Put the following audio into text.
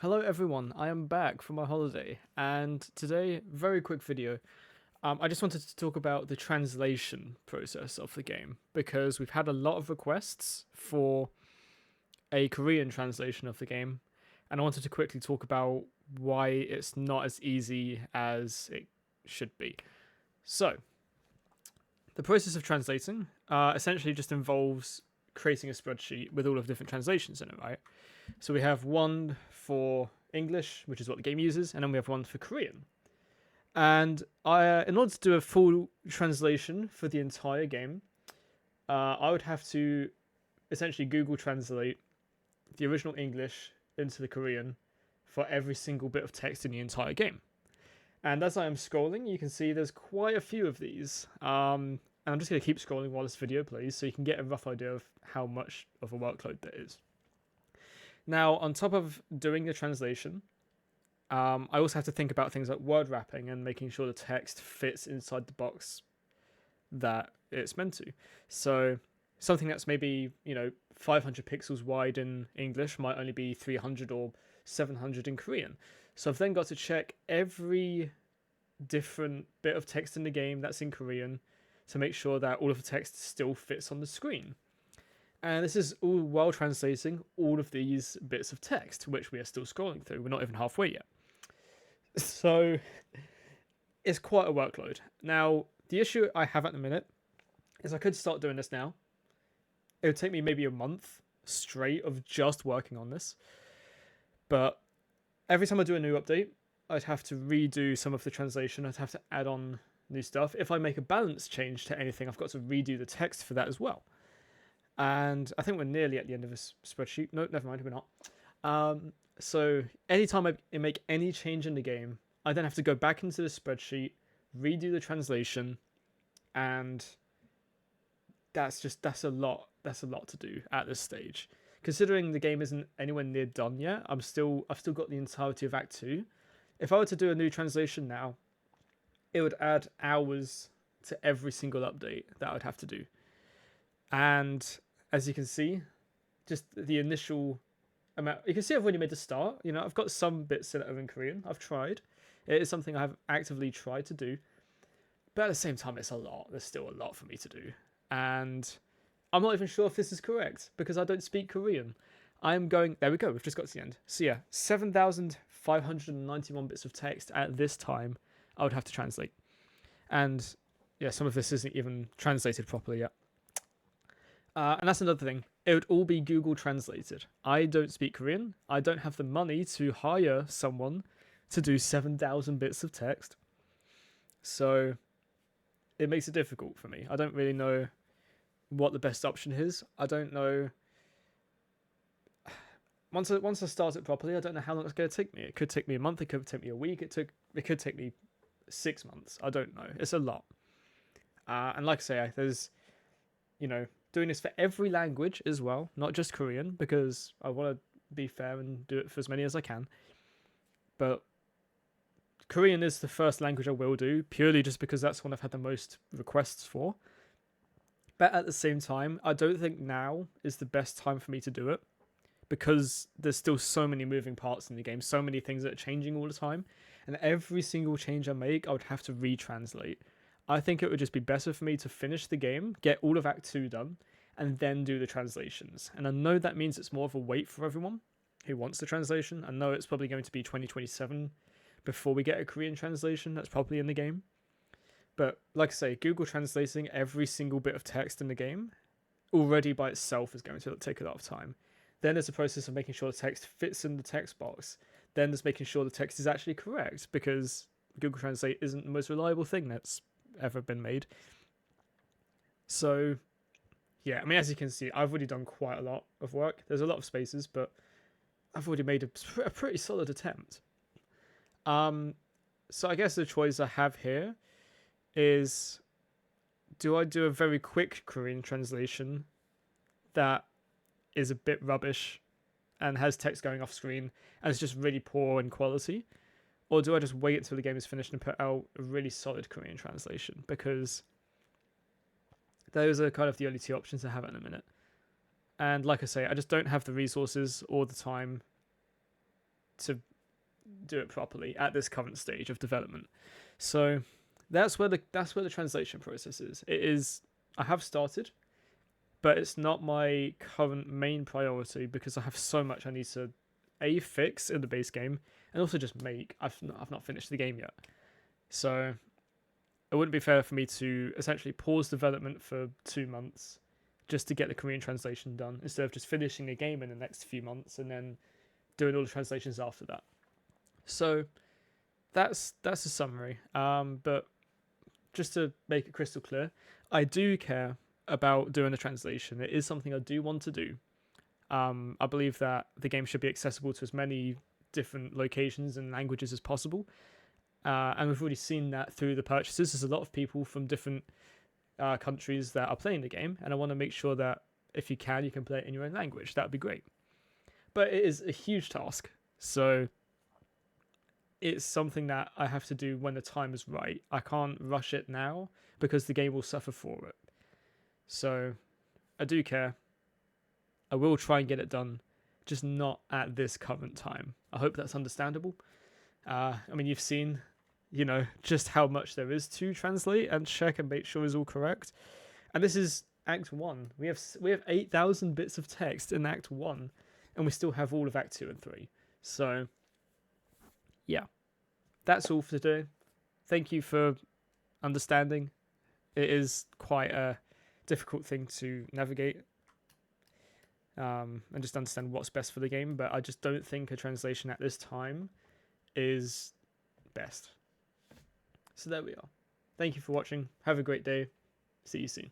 Hello everyone, I am back from my holiday, and today, very quick video. I just wanted to talk about the translation process of the game, because we've had a lot of requests for a Korean translation of the game, and I wanted to quickly talk about why it's not as easy as it should be. So, the process of translating essentially just involves creating a spreadsheet with all of the different translations in it, right? So we have one for English, which is what the game uses, and then we have one for Korean. And in order to do a full translation for the entire game, I would have to essentially Google Translate the original English into the Korean for every single bit of text in the entire game. And as I am scrolling, you can see there's quite a few of these. And I'm just going to keep scrolling while this video plays so you can get a rough idea of how much of a workload there is. Now, on top of doing the translation, I also have to think about things like word wrapping and making sure the text fits inside the box that it's meant to. So something that's maybe 500 pixels wide in English might only be 300 or 700 in Korean. So I've then got to check every different bit of text in the game that's in Korean to make sure that all of the text still fits on the screen. And this is all while translating all of these bits of text, which we are still scrolling through. We're not even halfway yet. So it's quite a workload. Now, the issue I have at the minute is I could start doing this now. It would take me maybe a month straight of just working on this. But every time I do a new update, I'd have to redo some of the translation. I'd have to add on new stuff. If I make a balance change to anything, I've got to redo the text for that as well. And I think we're nearly at the end of this spreadsheet. No, never mind, we're not. So anytime I make any change in the game, I then have to go back into the spreadsheet, redo the translation, and that's a lot. That's a lot to do at this stage. Considering the game isn't anywhere near done yet, I've still got the entirety of Act 2. If I were to do a new translation now, it would add hours to every single update that I would have to do. And as you can see, just the initial amount, you can see I've already made a start. I've got some bits that are in Korean. I've tried. It is something I have actively tried to do. But at the same time, it's a lot. There's still a lot for me to do. And I'm not even sure if this is correct because I don't speak Korean. There we go, we've just got to the end. So yeah, 7,591 bits of text at this time I would have to translate. And yeah, some of this isn't even translated properly yet. And that's another thing. It would all be Google translated. I don't speak Korean. I don't have the money to hire someone to do 7,000 bits of text. So it makes it difficult for me. I don't really know what the best option is. I don't know. Once I start it properly, I don't know how long it's going to take me. It could take me a month. It could take me a week. It could take me 6 months. I don't know. It's a lot. And like I say, there's, doing this for every language as well, not just Korean, because I want to be fair and do it for as many as I can. But Korean is the first language I will do, purely just because that's one I've had the most requests for. But at the same time, I don't think now is the best time for me to do it, because there's still so many moving parts in the game, so many things that are changing all the time, and every single change I make, I would have to retranslate. I think it would just be better for me to finish the game, get all of Act 2 done, and then do the translations. And I know that means it's more of a wait for everyone who wants the translation. I know it's probably going to be 2027 before we get a Korean translation that's probably in the game. But like I say, Google translating every single bit of text in the game already by itself is going to take a lot of time. Then there's a process of making sure the text fits in the text box. Then there's making sure the text is actually correct, because Google Translate isn't the most reliable thing that's ever been made. So yeah, as you can see, I've already done quite a lot of work. There's a lot of spaces, but I've already made a pretty solid attempt. So I guess the choice I have here is, do I do a very quick Korean translation that is a bit rubbish and has text going off screen and it's just really poor in quality? Or do I just wait until the game is finished and put out a really solid Korean translation? Because those are kind of the only two options I have at the minute. And like I say, I just don't have the resources or the time to do it properly at this current stage of development. So that's where the translation process is. It is, I have started, but it's not my current main priority because I have so much I need to fix in the base game and also just make. I've not finished the game yet, so it wouldn't be fair for me to essentially pause development for 2 months just to get the Korean translation done instead of just finishing a game in the next few months and then doing all the translations after that. So that's a summary. But just to make it crystal clear, I do care about doing the translation. It is something I do want to do. I believe that the game should be accessible to as many different locations and languages as possible. And we've already seen that through the purchases. There's a lot of people from different countries that are playing the game, and I want to make sure that if you can play it in your own language. That would be great. But it is a huge task, so it's something that I have to do when the time is right. I can't rush it now because the game will suffer for it. So I do care. I will try and get it done, just not at this current time. I hope that's understandable. I mean, you've seen, just how much there is to translate and check and make sure is all correct. And this is Act 1. We have 8,000 bits of text in Act 1, and we still have all of Act 2 and 3. So, yeah. That's all for today. Thank you for understanding. It is quite a difficult thing to navigate and just understand what's best for the game, but I just don't think a translation at this time is best. So there we are. Thank you for watching. Have a great day. See you soon.